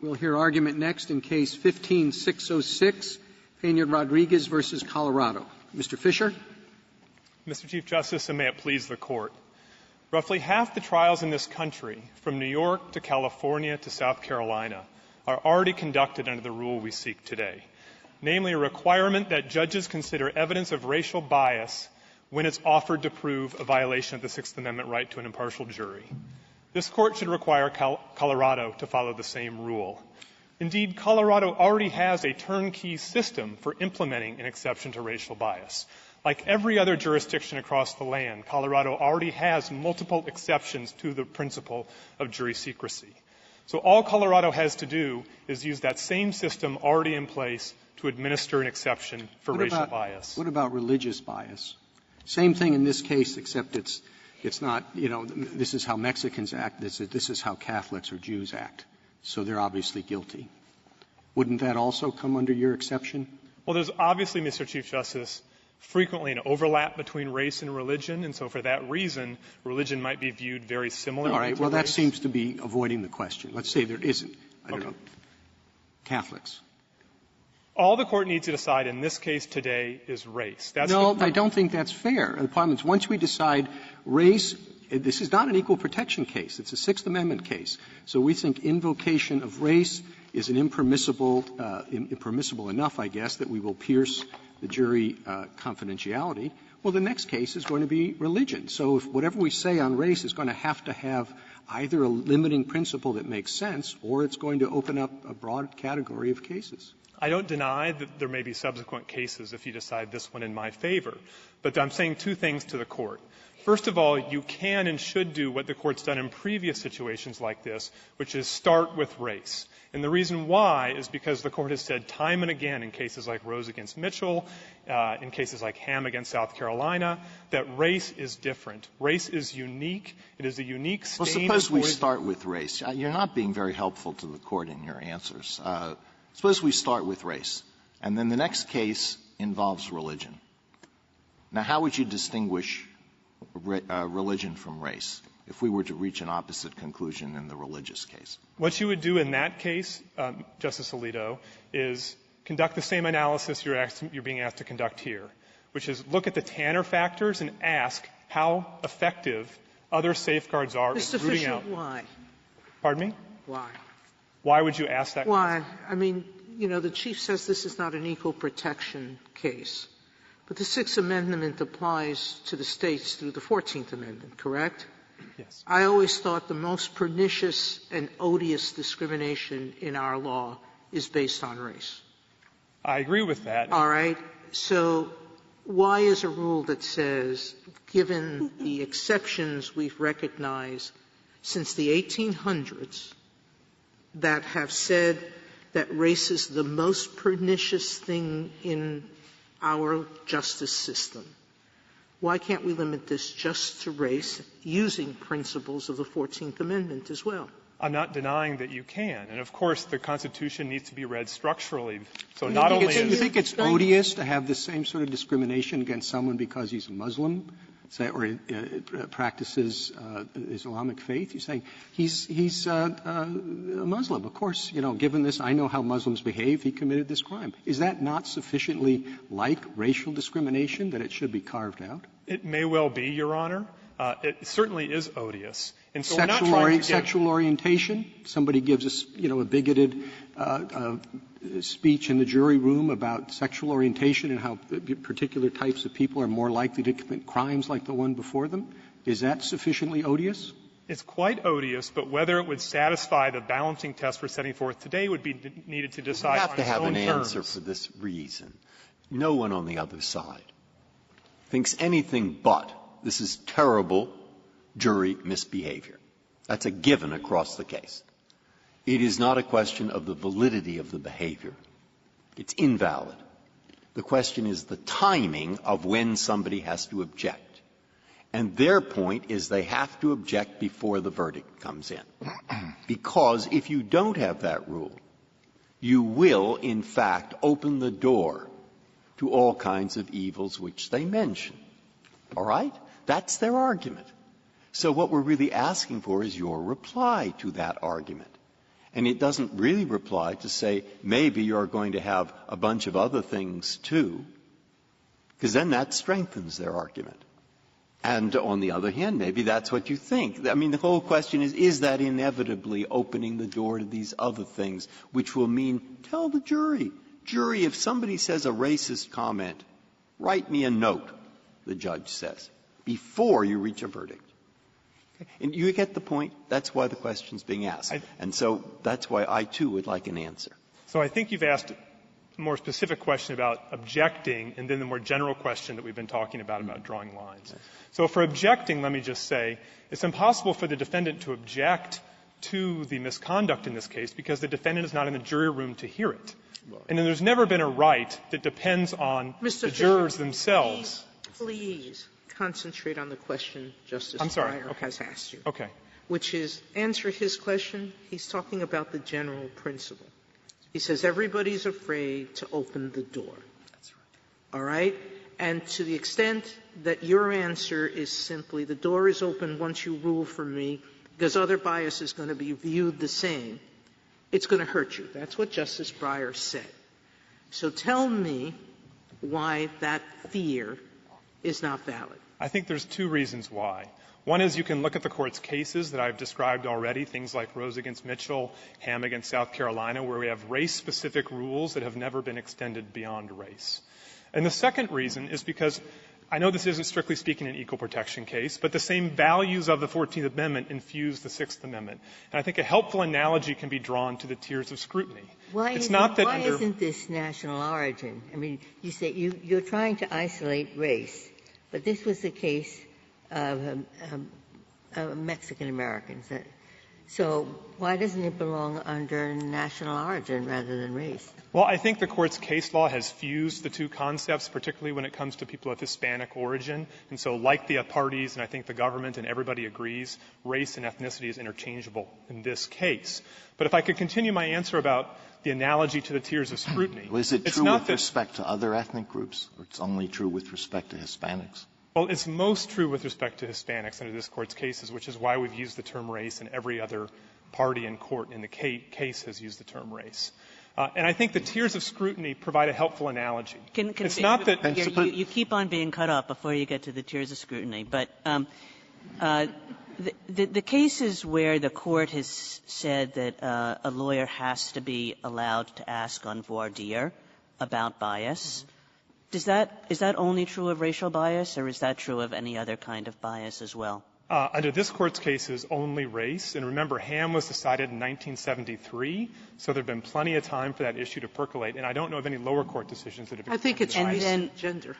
We'll hear argument next in Case 15-606, Pena-Rodriguez versus Colorado. Mr. Fisher. Mr. Chief Justice, and may it please the Court. Roughly half the trials in this country, from New York to California to South Carolina, are already conducted under the rule we seek today, namely a requirement that judges consider evidence of racial bias when it's offered to prove a violation of the Sixth Amendment right to an impartial jury. This Court should require Colorado to follow the same rule. Indeed, Colorado already has a turnkey system for implementing an exception to racial bias. Like every other jurisdiction across the land, Colorado already has multiple exceptions to the principle of jury secrecy. So all Colorado has to do is use that same system already in place to administer an exception for racial bias. What about religious bias? Same thing in this case, except it's not, this is how Mexicans act, this is how Catholics or Jews act. So they're obviously guilty. Wouldn't that also come under your exception? Well, there's obviously, Mr. Chief Justice, frequently an overlap between race and religion, and so for that reason, religion might be viewed very similarly. All right. To well, race. that seems to be avoiding the question. Let's say there isn't. I don't know. Catholics. All the Court needs to decide in this case today is race. No, I don't think that's fair. The problem is once we decide race, this is not an equal protection case. It's a Sixth Amendment case. So we think invocation of race is an impermissible enough, I guess, that we will pierce the jury confidentiality. Well, the next case is going to be religion. So if whatever we say on race is going to have either a limiting principle that makes sense or it's going to open up a broad category of cases. I don't deny that there may be subsequent cases if you decide this one in my favor. But I'm saying two things to the Court. First of all, you can and should do what the Court's done in previous situations like this, which is start with race. And the reason why is because the Court has said time and again in cases like Rose against Mitchell, in cases like Ham against South Carolina, that race is different. Race is unique. It is a unique stain. Well, suppose we start with race. You're not being very helpful to the Court in your answers. Suppose we start with race, and then the next case involves religion. Now, how would you distinguish religion from race if we were to reach an opposite conclusion in the religious case? What you would do in that case, Justice Alito, is conduct the same analysis you're being asked to conduct here, which is look at the Tanner factors and ask how effective other safeguards are Mr. in rooting Fisher, out. why? Pardon me? Why? Why would you ask that? Why? I mean, the Chief says this is not an equal protection case. But the Sixth Amendment applies to the states through the 14th Amendment, correct? Yes. I always thought the most pernicious and odious discrimination in our law is based on race. I agree with that. All right. So why is a rule that says, given the exceptions we've recognized since the 1800s that have said that race is the most pernicious thing in our justice system, why can't we limit this just to race using principles of the 14th Amendment as well? I'm not denying that you can. And, of course, the Constitution needs to be read structurally. So not only is you think it's odious to have the same sort of discrimination against someone because he's a Muslim or practices Islamic faith? You're saying he's a Muslim. Of course, given this, I know how Muslims behave. He committed this crime. Is that not sufficiently like racial discrimination that it should be carved out? It may well be, Your Honor. It certainly is odious. And so sexual orientation. Somebody gives us, a bigoted speech in the jury room about sexual orientation and how particular types of people are more likely to commit crimes like the one before them. Is that sufficiently odious? It's quite odious, but whether it would satisfy the balancing test we're setting forth today would be needed to decide on its own terms. We have to have an answer for this reason. No one on the other side thinks anything but this is terrible jury misbehavior. That's a given across the case. It is not a question of the validity of the behavior. It's invalid. The question is the timing of when somebody has to object. And their point is they have to object before the verdict comes in. Because if you don't have that rule, you will, in fact, open the door to all kinds of evils which they mention. All right? That's their argument. So what we're really asking for is your reply to that argument. And it doesn't really reply to say, maybe you're going to have a bunch of other things too, because then that strengthens their argument. And on the other hand, maybe that's what you think. I mean, the whole question is that inevitably opening the door to these other things, which will mean, tell the jury, if somebody says a racist comment, write me a note, the judge says, before you reach a verdict. And you get the point. That's why the question's being asked. And so that's why I, too, would like an answer. So I think you've asked a more specific question about objecting and then the more general question that we've been talking about drawing lines. Yes. So for objecting, let me just say, it's impossible for the defendant to object to the misconduct in this case because the defendant is not in the jury room to hear it. And then there's never been a right that depends on the jurors themselves. Please concentrate on the question Justice Breyer has asked you. Okay. Which is, answer his question. He's talking about the general principle. He says everybody's afraid to open the door. That's right. All right? And to the extent that your answer is simply the door is open once you rule for me because other bias is going to be viewed the same, it's going to hurt you. That's what Justice Breyer said. So tell me why that fear is not valid. I think there's two reasons why. One is you can look at the Court's cases that I've described already, things like Rose against Mitchell, Ham against South Carolina, where we have race-specific rules that have never been extended beyond race. And the second reason is because I know this isn't strictly speaking an equal protection case, but the same values of the 14th Amendment infuse the 6th Amendment. And I think a helpful analogy can be drawn to the tiers of scrutiny. Why isn't this national origin? I mean, you say you're trying to isolate race, but this was the case of Mexican Americans. So why doesn't it belong under national origin rather than race? Well, I think the Court's case law has fused the two concepts, particularly when it comes to people of Hispanic origin. And so like the parties, and I think the government and everybody agrees, race and ethnicity is interchangeable in this case. But if I could continue my answer about the analogy to the tiers of scrutiny. Was it true with respect to other ethnic groups, or it's only true with respect to Hispanics? Well, it's most true with respect to Hispanics under this Court's cases, which is why we've used the term race, and every other party in court in the case has used the term race. And I think the tiers of scrutiny provide a helpful analogy. It's not that you keep on being cut off before you get to the tiers of scrutiny, but the cases where the Court has said that a lawyer has to be allowed to ask on voir dire about bias, is that only true of racial bias, or is that true of any other kind of bias as well? Under this Court's cases, only race. And remember, Ham was decided in 1973, so there have been plenty of time for that issue to percolate. And I don't know of any lower court decisions that have been I think it's race and gender.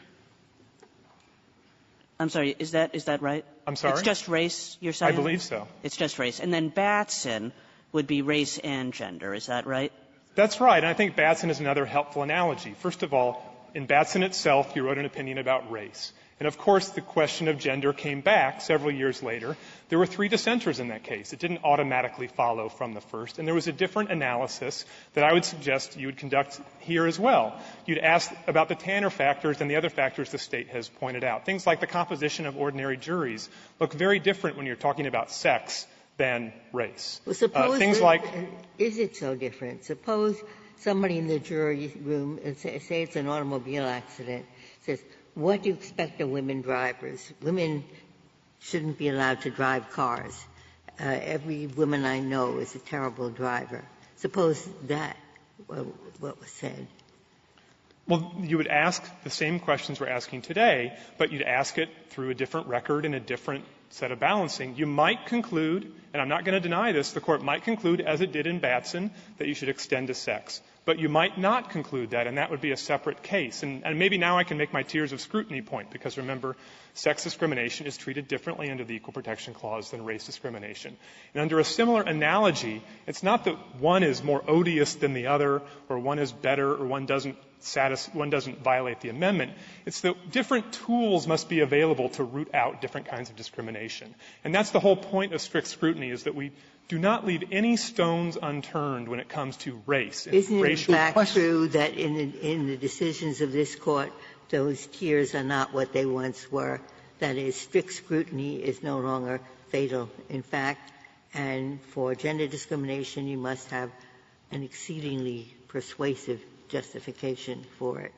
I'm sorry, is that right? I'm sorry? It's just race, you're saying? I believe so. It's just race. And then Batson would be race and gender, is that right? That's right. And I think Batson is another helpful analogy. First of all, in Batson itself, he wrote an opinion about race. And, of course, the question of gender came back several years later. There were 3 dissenters in that case. It didn't automatically follow from the first. And there was a different analysis that I would suggest you would conduct here as well. You'd ask about the Tanner factors and the other factors the State has pointed out. Things like the composition of ordinary juries look very different when you're talking about sex than race. Well, suppose things like is it so different? Suppose somebody in the jury room, say it's an automobile accident, says, what do you expect of women drivers? Women shouldn't be allowed to drive cars. Every woman I know is a terrible driver. Suppose that what was said. Well, you would ask the same questions we're asking today, but you'd ask it through a different record and a different set of balancing. You might conclude, and I'm not going to deny this, the Court might conclude, as it did in Batson, that you should extend to sex. But you might not conclude that, and that would be a separate case. And maybe now I can make my tiers of scrutiny point, because remember, sex discrimination is treated differently under the Equal Protection Clause than race discrimination. And under a similar analogy, it's not that one is more odious than the other, or one is better, or one doesn't violate the amendment. It's that different tools must be available to root out different kinds of discrimination. And that's the whole point of strict scrutiny, is that we do not leave any stones unturned when it comes to race. Isn't it in fact true that in the decisions of this Court, those tiers are not what they once were? That is, strict scrutiny is no longer fatal, in fact, and for gender discrimination, you must have an exceedingly persuasive justification for it.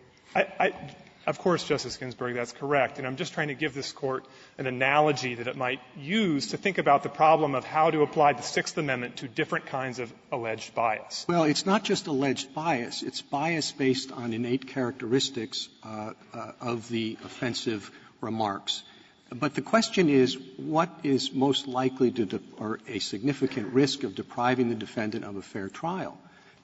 Of course, Justice Ginsburg, that's correct. And I'm just trying to give this Court an analogy that it might use to think about the problem of how to apply the Sixth Amendment to different kinds of alleged bias. Well, it's not just alleged bias. It's bias based on innate characteristics of the offensive remarks. But the question is, what is most likely to or a significant risk of depriving the defendant of a fair trial?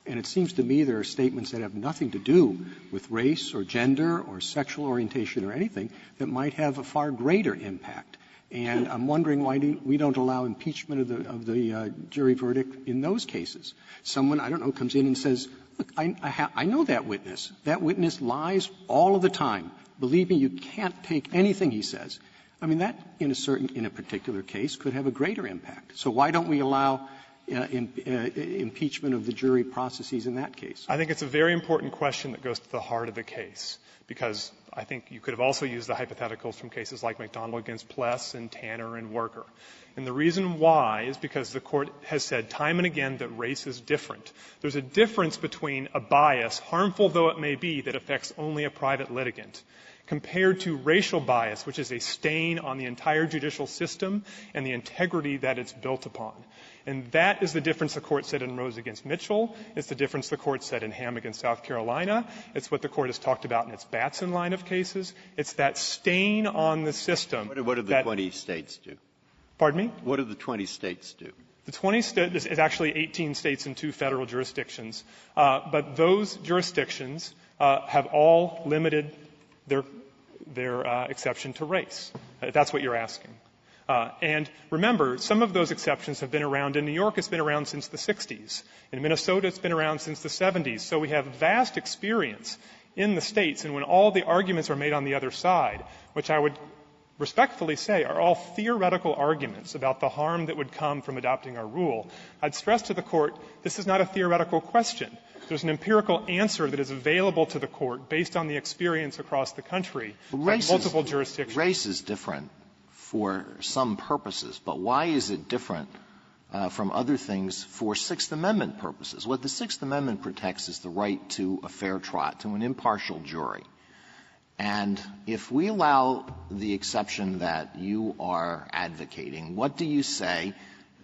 And it seems to me there are statements that have nothing to do with race or gender or sexual orientation or anything that might have a far greater impact. And I'm wondering why we don't allow impeachment of the jury verdict in those cases. Someone, I don't know, comes in and says, look, I know that witness. That witness lies all of the time. Believe me, you can't take anything he says. I mean, that in a particular case could have a greater impact. So why don't we allow impeachment of the jury processes in that case? I think it's a very important question that goes to the heart of the case, because I think you could have also used the hypotheticals from cases like McDonald against Pless and Tanner and Worker. And the reason why is because the Court has said time and again that race is different. There's a difference between a bias, harmful though it may be, that affects only a private litigant, compared to racial bias, which is a stain on the entire judicial system and the integrity that it's built upon. And that is the difference the Court said in Rose against Mitchell. It's the difference the Court said in Ham against South Carolina. It's what the Court has talked about in its Batson line of cases. It's that stain on the system. What do the 20 states do? Pardon me? What do the 20 states do? The 20 states is actually 18 states and 2 federal jurisdictions. But those jurisdictions have all limited their exception to race. That's what you're asking. And remember, some of those exceptions have been around. In New York, it's been around since the 60s. In Minnesota, it's been around since the 70s. So we have vast experience in the states. And when all the arguments are made on the other side, which I would respectfully say are all theoretical arguments about the harm that would come from adopting our rule, I'd stress to the Court this is not a theoretical question. There's an empirical answer that is available to the Court based on the experience across the country at multiple jurisdictions. Race is different for some purposes, but why is it different from other things for Sixth Amendment purposes? What the Sixth Amendment protects is the right to a fair trial, to an impartial jury. And if we allow the exception that you are advocating, what do you say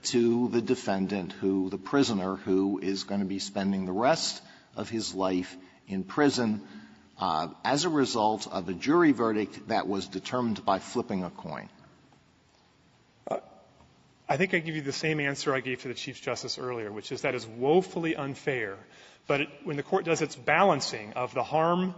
to the defendant the prisoner who is going to be spending the rest of his life in prison as a result of a jury verdict that was determined by flipping a coin? I think I give you the same answer I gave to the Chief Justice earlier, which is that is woefully unfair. But when the Court does its balancing of the harm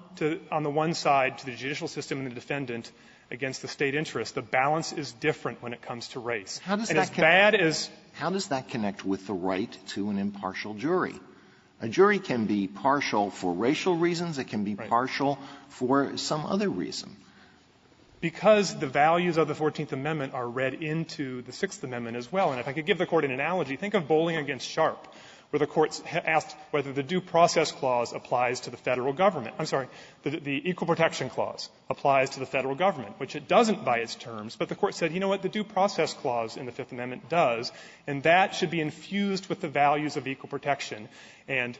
on the one side to the judicial system and the defendant against the state interest, the balance is different when it comes to race. How does that connect with the right to an impartial jury? A jury can be partial for racial reasons. It can be partial for some other reason. Because the values of the 14th Amendment are read into the Sixth Amendment as well. And if I could give the Court an analogy, think of Bowling against Sharp, where the Court asked whether the Due Process Clause applies to the federal government. I'm sorry, the Equal Protection Clause applies to the federal government, which it doesn't by its terms. But the Court said, you know what, the Due Process Clause in the Fifth Amendment does, and that should be infused with the values of equal protection. And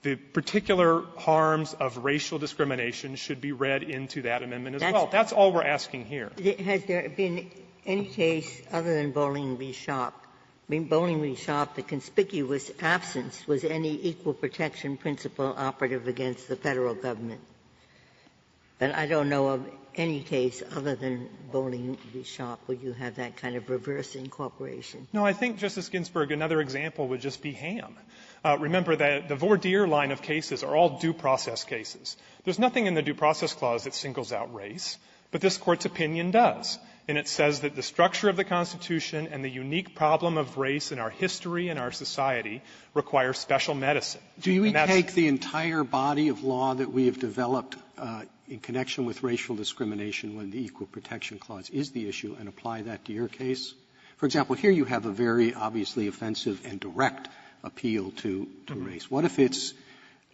the particular harms of racial discrimination should be read into that amendment as well. That's all we're asking here. Has there been any case other than Bowling v. Sharp? I mean, Bowling v. Sharp, the conspicuous absence was any equal protection principle operative against the federal government. But I don't know of any case other than Bowling v. Sharp where you have that kind of reverse incorporation. No, I think, Justice Ginsburg, another example would just be Ham. Remember that the voir dire line of cases are all due process cases. There's nothing in the Due Process Clause that singles out race, but this Court's opinion does. And it says that the structure of the Constitution and the unique problem of race in our history and our society require special medicine. Do we take the entire body of law that we have developed in connection with racial discrimination when the Equal Protection Clause is the issue and apply that to your case? For example, here you have a very obviously offensive and direct appeal to race. What if it's,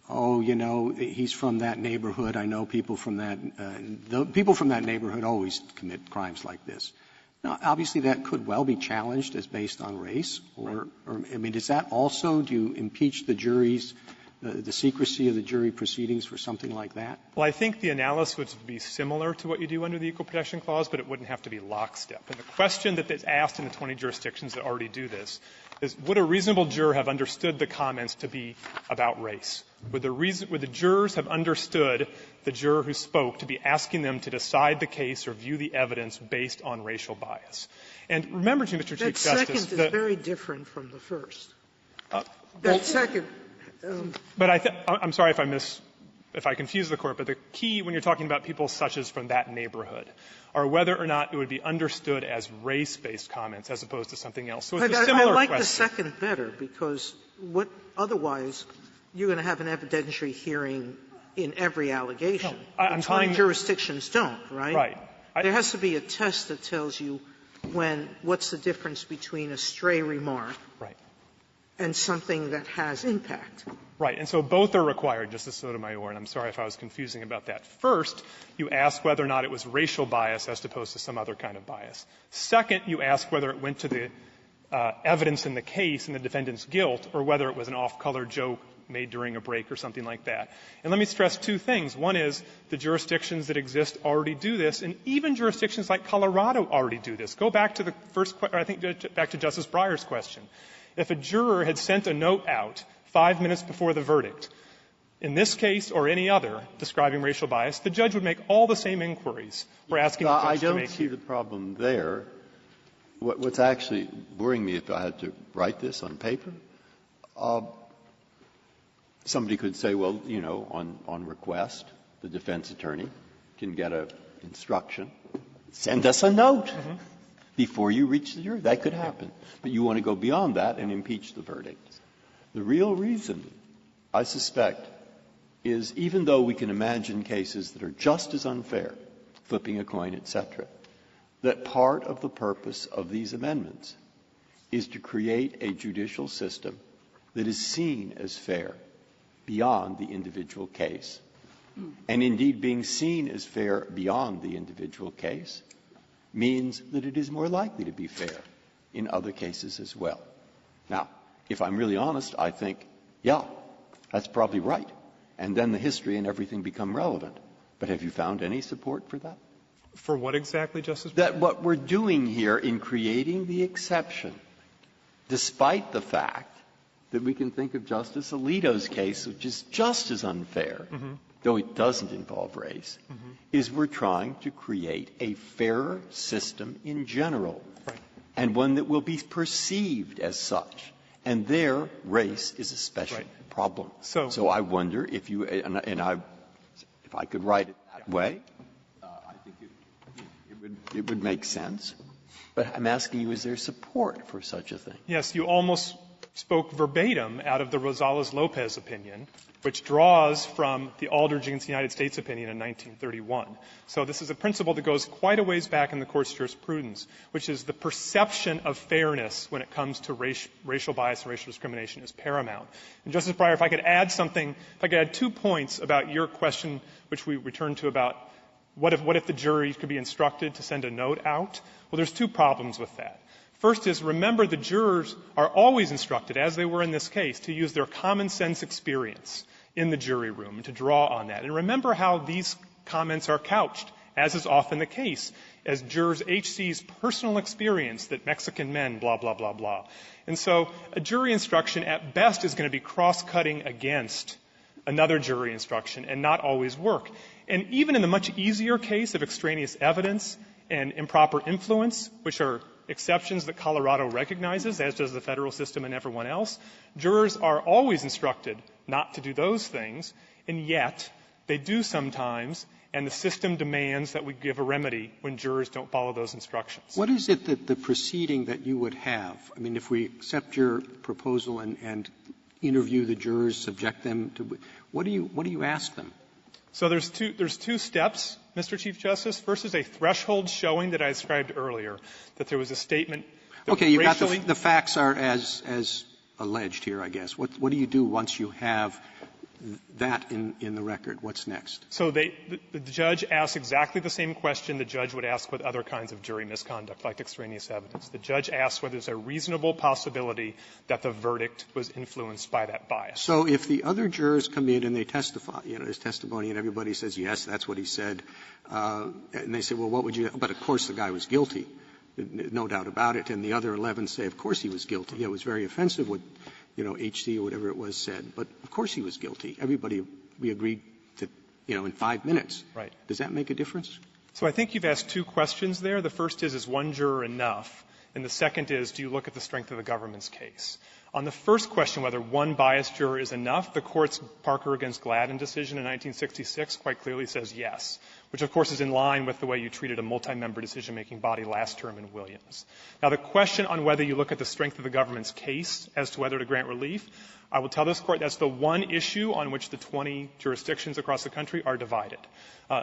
he's from that neighborhood. I know people from that. People from that neighborhood always commit crimes like this. Now, obviously, that could well be challenged as based on race, or I mean, does that also, do you impeach the jury's, the secrecy of the jury proceedings for something like that? Well, I think the analysis would be similar to what you do under the Equal Protection Clause, but it wouldn't have to be lockstep. And the question that is asked in the 20 jurisdictions that already do this is, would a reasonable juror have understood the comments to be about race? Would the jurors have understood the juror who spoke to be asking them to decide the case or view the evidence based on racial bias? And remember, Mr. Chief Justice, that second is very different from the first. That second. But I'm sorry if I confuse the court, but the key when you're talking about people such as from that neighborhood are whether or not it would be understood as race-based comments as opposed to something else. So it's a similar I like question. the second better, because otherwise you're going to have an evidentiary hearing in every allegation. No, 20 jurisdictions don't, right? Right. There has to be a test that tells you what's the difference between a stray remark Right. and something that has impact. Right. And so both are required, Justice Sotomayor, and I'm sorry if I was confusing about that. First, you ask whether or not it was racial bias as opposed to some other kind of bias. Second, you ask whether it went to the evidence in the case and the defendant's guilt, or whether it was an off-color joke made during a break or something like that. And let me stress two things. One is the jurisdictions that exist already do this, and even jurisdictions like Colorado already do this. Go back to the first back to Justice Breyer's question. If a juror had sent a note out 5 minutes before the verdict, in this case or any other, describing racial bias, the judge would make all the same inquiries we're asking the judge to make. I don't see the problem there. What's actually worrying me, if I had to write this on paper, somebody could say, well, you know, on request, the defense attorney can get an instruction, send us a note before you reach the jury. That could happen. But you want to go beyond that and impeach the verdict. The real reason, I suspect, is even though we can imagine cases that are just as unfair, flipping a coin, etc., that part of the purpose of these amendments is to create a judicial system that is seen as fair beyond the individual case. And indeed, being seen as fair beyond the individual case means that it is more likely to be fair in other cases as well. Now, if I'm really honest, I think, yeah, that's probably right. And then the history and everything become relevant. But have you found any support for that? For what exactly, Justice Breyer? That what we're doing here in creating the exception, despite the fact that we can think of Justice Alito's case, which is just as unfair, though it doesn't involve race, is we're trying to create a fairer system in general, and one that will be perceived as such. And there, race is a special problem. So I wonder if you, if I could write it that way, I think it would make sense. But I'm asking you, is there support for such a thing? Yes, you almost spoke verbatim out of the Rosales-Lopez opinion, which draws from the Aldridge against the United States opinion in 1931. So this is a principle that goes quite a ways back in the Court's jurisprudence, which is the perception of fairness when it comes to racial bias and racial discrimination is paramount. And Justice Breyer, if I could add something, if I could add 2 points about your question, which we returned to about what if the jury could be instructed to send a note out? Well, there's 2 problems with that. First is, remember, the jurors are always instructed, as they were in this case, to use their common sense experience in the jury room and to draw on that. And remember how these comments are couched, as is often the case, as jurors HC's personal experience that Mexican men, blah, blah, blah, blah. And so a jury instruction at best is going to be cross-cutting against another jury instruction and not always work. And even in the much easier case of extraneous evidence and improper influence, which are exceptions that Colorado recognizes, as does the federal system and everyone else, jurors are always instructed not to do those things, and yet they do sometimes, and the system demands that we give a remedy when jurors don't follow those instructions. What is it that the proceeding that you would have? I mean, if we accept your proposal and interview the jurors, subject them to what do you ask them? So there's two steps, Mr. Chief Justice. First is a threshold showing that I described earlier, that there was a statement that okay, you've racially got the facts are as alleged here, I guess. What do you do once you have that in the record, what's next? So the judge asks exactly the same question the judge would ask with other kinds of jury misconduct, like extraneous evidence. The judge asks whether there's a reasonable possibility that the verdict was influenced by that bias. So if the other jurors come in and they testify, there's testimony and everybody says, yes, that's what he said, and they say, well, what would you – but of course the guy was guilty, no doubt about it, and the other 11 say, of course he was guilty. It was very offensive what HC or whatever it was said. But of course he was guilty. We agreed that, in 5 minutes. Right. Does that make a difference? So I think you've asked two questions there. The first is one juror enough? And the second is, do you look at the strength of the government's case? On the first question, whether one biased juror is enough, the Court's Parker against Gladden decision in 1966 quite clearly says yes, which of course is in line with the way you treated a multi-member decision-making body last term in Williams. Now, the question on whether you look at the strength of the government's case as to whether to grant relief, I will tell this Court that's the one issue on which the 20 jurisdictions across the country are divided.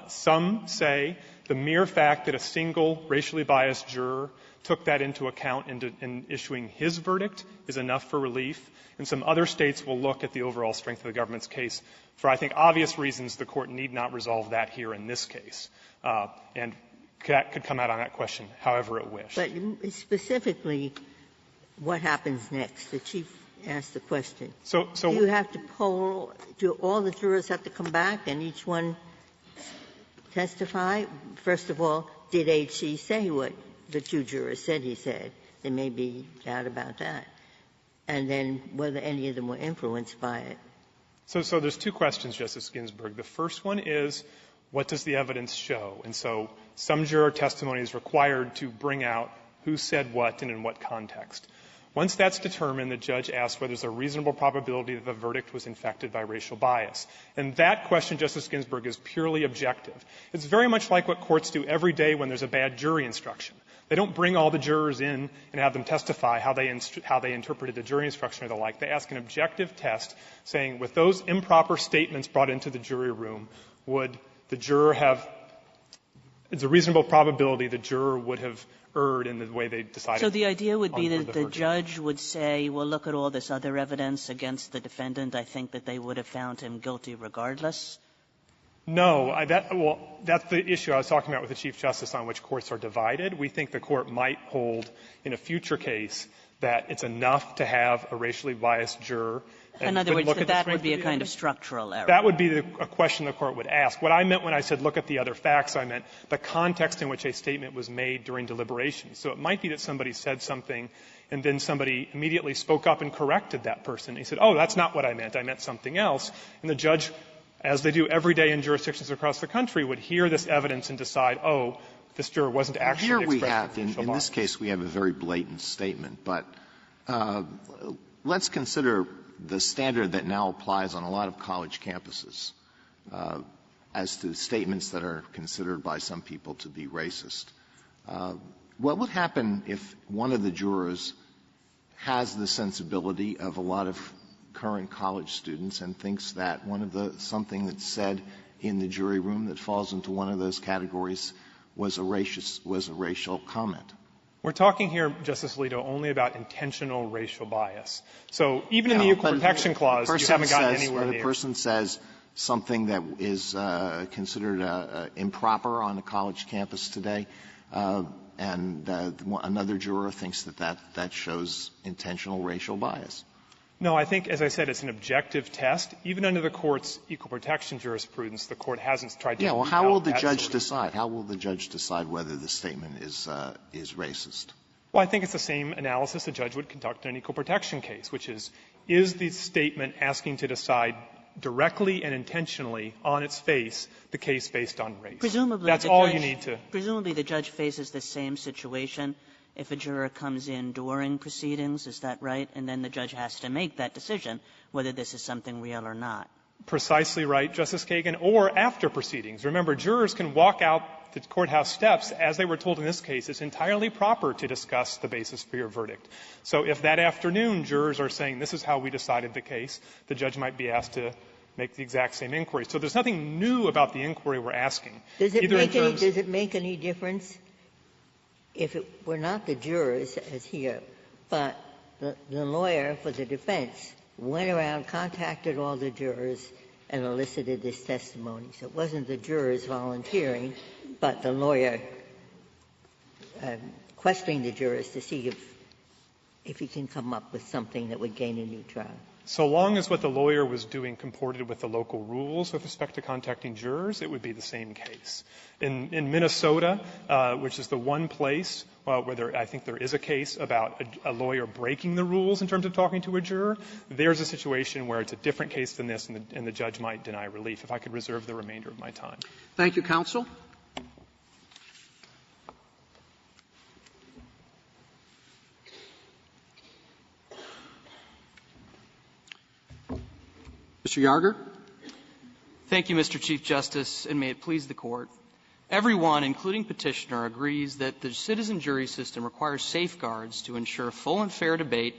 Some say the mere fact that a single racially biased juror took that into account in issuing his verdict is enough for relief. And some other states will look at the overall strength of the government's case. For, I think, obvious reasons, the Court need not resolve that here in this case. And that could come out on that question however it wished. But specifically, what happens next? The Chief asked the question. So do you have to poll? Do all the jurors have to come back and each one testify? First of all, did H.C. say what the two jurors said he said? There may be doubt about that. And then whether any of them were influenced by it. So there's two questions, Justice Ginsburg. The first one is, what does the evidence show? And so some juror testimony is required to bring out who said what and in what context. Once that's determined, the judge asks whether there's a reasonable probability that the verdict was infected by racial bias. And that question, Justice Ginsburg, is purely objective. It's very much like what courts do every day when there's a bad jury instruction. They don't bring all the jurors in and have them testify how they interpreted the jury instruction or the like. They ask an objective test saying, with those improper statements brought into the jury room, would the juror have – is a reasonable probability the juror would have erred in the way they decided. So the idea would be that the verdict. judge would say, well, look at all this other evidence against the defendant. I think that they would have found him guilty regardless. No. That's the issue I was talking about with the Chief Justice on which courts are divided. We think the Court might hold in a future case that it's enough to have a racially biased juror. In other words, that would be a kind of structural error. That would be a question the Court would ask. What I meant when I said look at the other facts, I meant the context in which a statement was made during deliberations. So it might be that somebody said something and then somebody immediately spoke up and corrected that person. He said, oh, that's not what I meant something else. And the judge, as they do every day in jurisdictions across the country, would hear this evidence and decide, oh, this juror wasn't actually here we expressing have, in this case, we have a very blatant statement. But let's consider the standard that now applies on a lot of college campuses as to statements that are considered by some people to be racist. What would happen if one of the jurors has the sensibility of a lot of current college students and thinks that something that's said in the jury room that falls into one of those categories was a racial comment? We're talking here, Justice Alito, only about intentional racial bias. So even in the Equal Protection Clause, you haven't gotten anywhere near. The person says something that is considered improper on a college campus today, and another juror thinks that shows intentional racial bias. No, I think, as I said, it's an objective test. Even under the Court's equal protection jurisprudence, the Court hasn't tried to. Yeah, well, how will the judge decide? How will the judge decide whether the statement is racist? Well, I think it's the same analysis a judge would conduct in an equal protection case, which is the statement asking to decide directly and intentionally on its face the case based on race? Presumably, that's all you need to. Presumably, the judge faces the same situation if a juror comes in during proceedings, is that right? And then the judge has to make that decision whether this is something real or not. Precisely right, Justice Kagan, or after proceedings. Remember, jurors can walk out the courthouse steps, as they were told in this case. It's entirely proper to discuss the basis for your verdict. So if that afternoon jurors are saying this is how we decided the case, the judge might be asked to make the exact same inquiry. So there's nothing new about the inquiry we're asking. Does it make any difference if it were not the jurors as here, but the lawyer for the defense went around, contacted all the jurors, and elicited this testimony. So it wasn't the jurors volunteering, but the lawyer questioning the jurors to see if he can come up with something that would gain a new trial. So long as what the lawyer was doing comported with the local rules with respect to contacting jurors, it would be the same case. In Minnesota, which is the one place where I think there is a case about a lawyer breaking the rules in terms of talking to a juror, there's a situation where it's a different case than this, and the judge might deny relief. If I could reserve the remainder of my time. Thank you, counsel. Mr. Yarger. Thank you, Mr. Chief Justice, and may it please the Court. Everyone, including Petitioner, agrees that the citizen jury system requires safeguards to ensure full and fair debate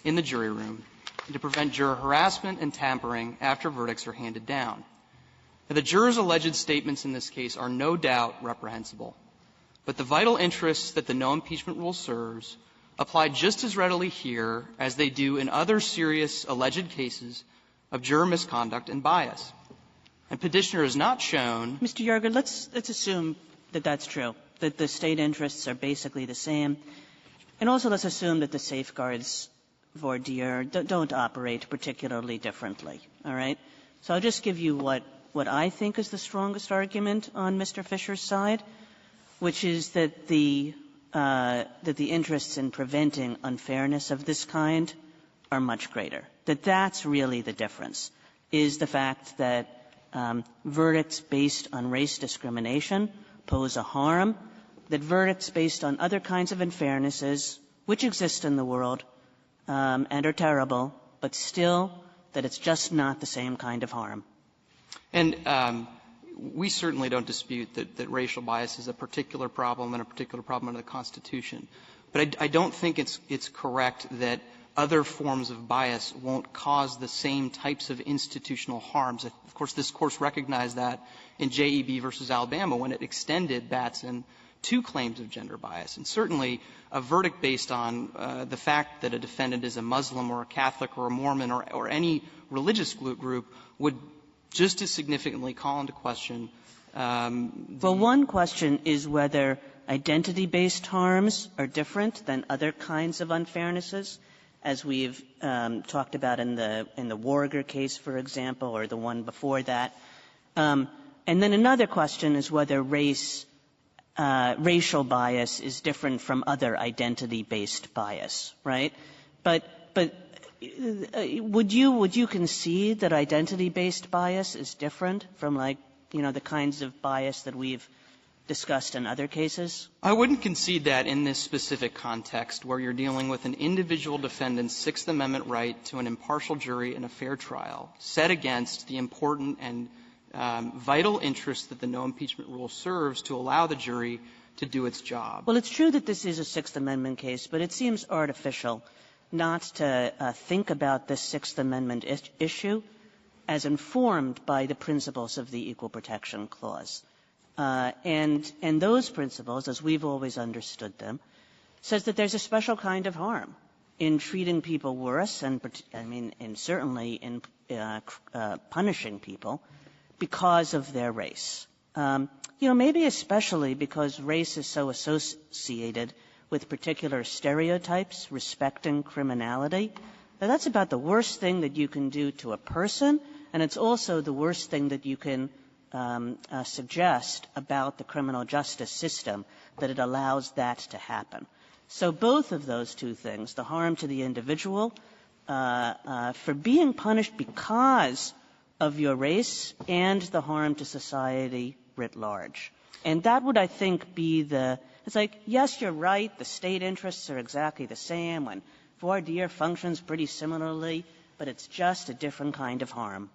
in the jury room and to prevent juror harassment and tampering after verdicts are handed down. Now, the jurors' alleged statements in this case are no doubt reprehensible, but the vital interests that the no impeachment rule serves apply just as readily here as they do in other serious alleged cases of juror misconduct and bias. And Petitioner has not shown. Mr. Yarger, let's assume that that's true, that the state interests are basically the same. And also let's assume that the safeguards voir dire don't operate particularly differently. All right? So I'll just give you what I think is the strongest argument on Mr. Fisher's side, which is that the interests in preventing unfairness of this kind are much greater. That's really the difference, is the fact that verdicts based on race discrimination pose a harm, that verdicts based on other kinds of unfairnesses, which exist in the world and are terrible, but still that it's just not the same kind of harm. And we certainly don't dispute that racial bias is a particular problem and a particular problem under the Constitution. But I don't think it's correct that other forms of bias won't cause the same types of institutional harms. Of course, this Court recognized that in JEB versus Alabama when it extended Batson to claims of gender bias. And certainly a verdict based on the fact that a defendant is a Muslim or a Catholic or a Mormon or any religious group would just as significantly call into question. Well, one question is whether identity-based harms are different than other kinds of unfairnesses, as we've talked about in the Warger case, for example, or the one before that. And then another question is whether racial bias is different from other identity-based bias, right? But would you concede that identity-based bias is different from, like, the kinds of bias that we've discussed in other cases? I wouldn't concede that in this specific context where you're dealing with an individual defendant's Sixth Amendment right to an impartial jury in a fair trial set against the important and vital interest that the no impeachment rule serves to allow the jury to do its job. Well, it's true that this is a Sixth Amendment case, but it seems artificial not to think about this Sixth Amendment issue as informed by the principles of the Equal Protection Clause. And those principles, as we've always understood them, says that there's a special kind of harm in treating people worse and certainly in punishing people because of their race. Maybe especially because race is so associated with particular stereotypes respecting criminality. Now, that's about the worst thing that you can do to a person, and it's also the worst thing that you can suggest about the criminal justice system, that it allows that to happen. So both of those two things, the harm to the individual for being punished because of your race and the harm to society writ large. And that would, I think, be it's like, yes, you're right, the state interests are exactly the same when voir dire functions pretty similarly, but it's just a different kind of harm.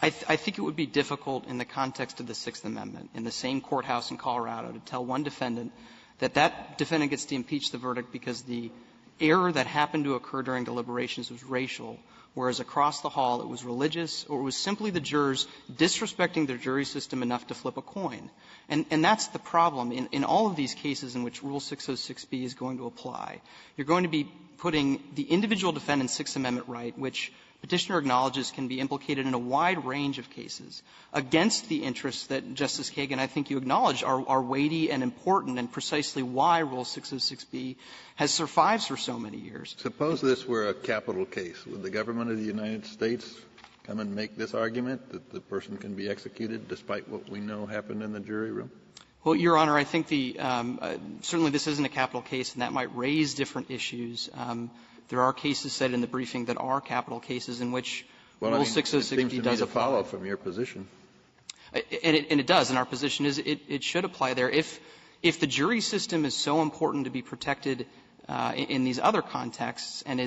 I think it would be difficult in the context of the Sixth Amendment, in the same courthouse in Colorado, to tell one defendant that defendant gets to impeach the verdict because the error that happened to occur during deliberations was racial, whereas across the hall it was religious, or it was simply the jurors disrespecting their jury system enough to flip a coin. And that's the problem. In all of these cases in which Rule 606B is going to apply, you're going to be putting the individual defendant's Sixth Amendment right, which Petitioner acknowledges can be implicated in a wide range of cases against the interests that, Justice Kagan, I think you acknowledge are weighty and important, and precisely why Rule 606B has survived for so many years. Suppose this were a capital case. Would the government of the United States come and make this argument that the person can be executed despite what we know happened in the jury room? Well, Your Honor, I think certainly this isn't a capital case, and that might raise different issues. There are cases said in the briefing that are capital cases in which Rule 606B does apply. Follow from your position. And it does, and our position is it should apply there. If the jury system is so important to be protected in these other contexts, and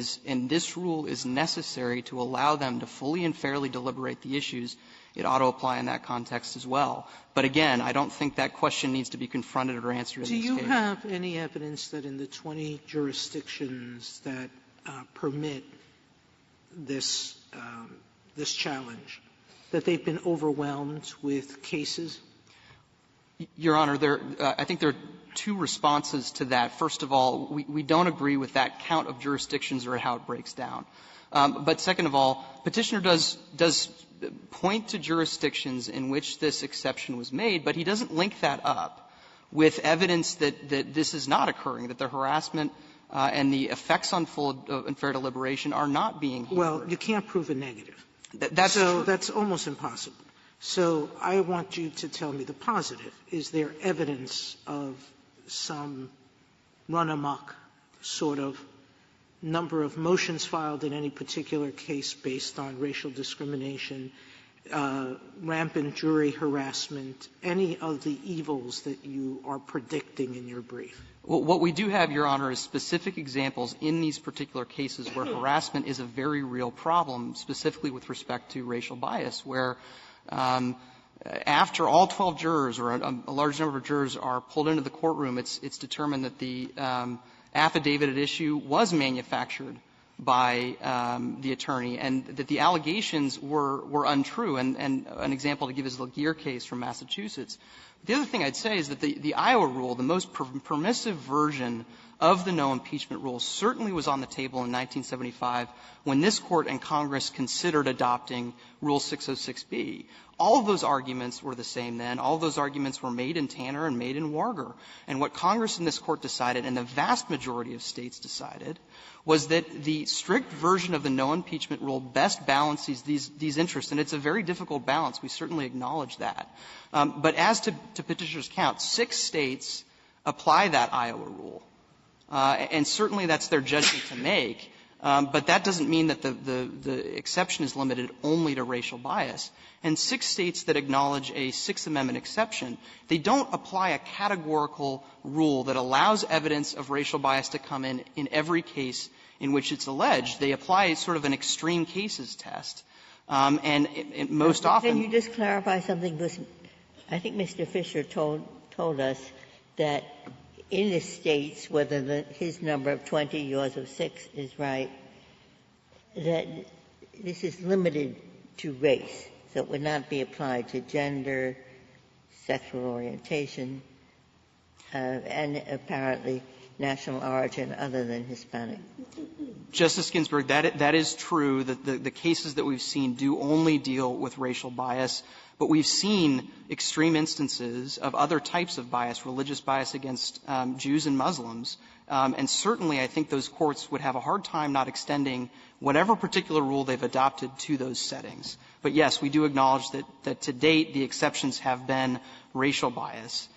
this rule is necessary to allow them to fully and fairly deliberate the issues, it ought to apply in that context as well. But again, I don't think that question needs to be confronted or answered in this case. Do you have any evidence that in the 20 jurisdictions that permit this challenge, that they've been overwhelmed with cases? Your Honor, I think there are two responses to that. First of all, we don't agree with that count of jurisdictions or how it breaks down. But second of all, Petitioner does point to jurisdictions in which this exception was made, but he doesn't link that up with evidence that this is not occurring, that the harassment and the effects on full and fair deliberation are not being hampered. Well, you can't prove a negative. That's true. That's almost impossible. So I want you to tell me the positive. Is there evidence of some run-amok sort of number of motions filed in any particular case based on racial discrimination, rampant jury harassment, any of the evils that you are predicting in your brief? Well, what we do have, Your Honor, is specific examples in these particular cases where harassment is a very real problem, specifically with respect to racial bias, where after all 12 jurors or a large number of jurors are pulled into the courtroom, it's determined that the affidavit at issue was manufactured by the attorney and that the allegations were untrue. And an example to give is the Gear case from Massachusetts. The other thing I'd say is that the Iowa rule, the most permissive version of the no impeachment rule, certainly was on the table in 1975 when this Court and Congress considered adopting Rule 606B. All of those arguments were the same then. All of those arguments were made in Tanner and made in Warger. And what Congress and this Court decided, and the vast majority of states decided, was that the strict version of the no impeachment rule best balances these interests. And it's a very difficult balance. We certainly acknowledge that. But as to Petitioner's count, 6 states apply that Iowa rule. And certainly that's their judgment to make. But that doesn't mean that the exception is limited only to racial bias. And 6 states that acknowledge a Sixth Amendment exception, they don't apply a categorical rule that allows evidence of racial bias to come in every case in which it's alleged. They apply sort of an extreme cases test. And most often — Can you just clarify something? I think Mr. Fisher told us that in the states, whether his number of 20, yours of 6 is right, that this is limited to race. So it would not be applied to gender, sexual orientation, and apparently national origin other than Hispanic. Justice Ginsburg, that is true. The cases that we've seen do only deal with racial bias. But we've seen extreme instances of other types of bias, religious bias against Jews and Muslims. And certainly I think those courts would have a hard time not extending whatever particular rule they've adopted to those settings. But yes, we do acknowledge that to date the exceptions have been racial bias.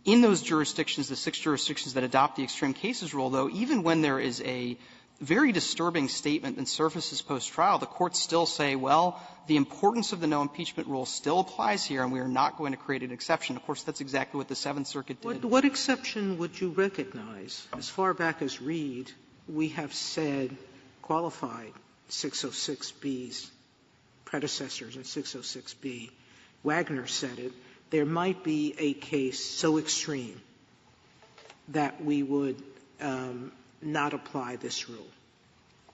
In those jurisdictions, the 6 jurisdictions that adopt the extreme cases rule, though, even when there is a very disturbing statement that surfaces post-trial, the courts still say, well, the importance of the no impeachment rule still applies here, and we are not going to create an exception. Of course, that's exactly what the Seventh Circuit did. What exception would you recognize? As far back as Reed, we have said, qualified 606B's predecessors in 606B. Wagner said it. There might be a case so extreme that we would not apply this rule.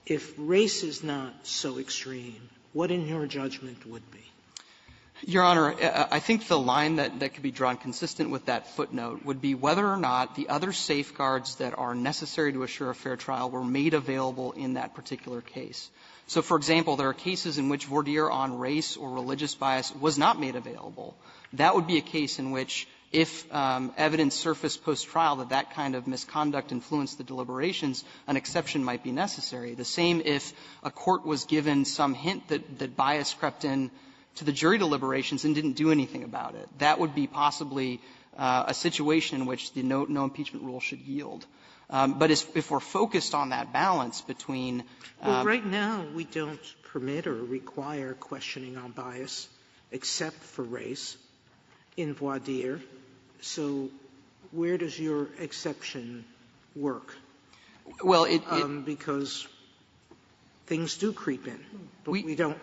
If race is not so extreme, what in your judgment would be? Your Honor, I think the line that could be drawn consistent with that footnote would be whether or not the other safeguards that are necessary to assure a fair trial were made available in that particular case. So, for example, there are cases in which voir dire on race or religious bias was not made available. That would be a case in which, if evidence surfaced post-trial that kind of misconduct influenced the deliberations, an exception might be necessary. The same if a court was given some hint that bias crept in to the jury deliberations and didn't do anything about it. That would be possibly a situation in which the no impeachment rule should yield. But if we're focused on that balance between well, right now we don't permit or require questioning on bias except for race in voir dire. So where does your exception work? Well, because things do creep in, but we don't